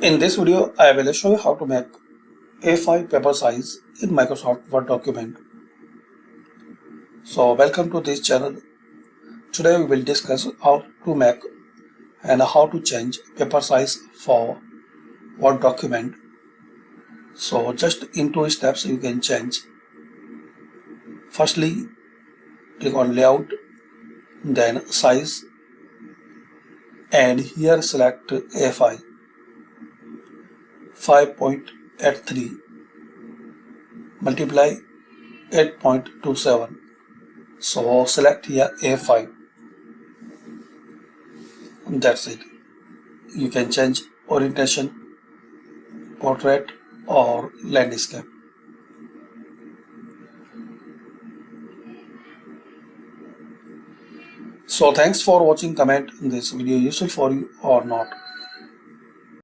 In this video, I will show you how to make A5 paper size in Microsoft Word document. So welcome to this channel. Today we will discuss how to make and how to change paper size for Word document. So just in 2 steps you can change. Firstly, click on layout, then size, and here select A5 5.83 multiply 8.27. So select here A5. That's it. You can change orientation, portrait or landscape. So thanks for watching. Comment this video useful for you or not.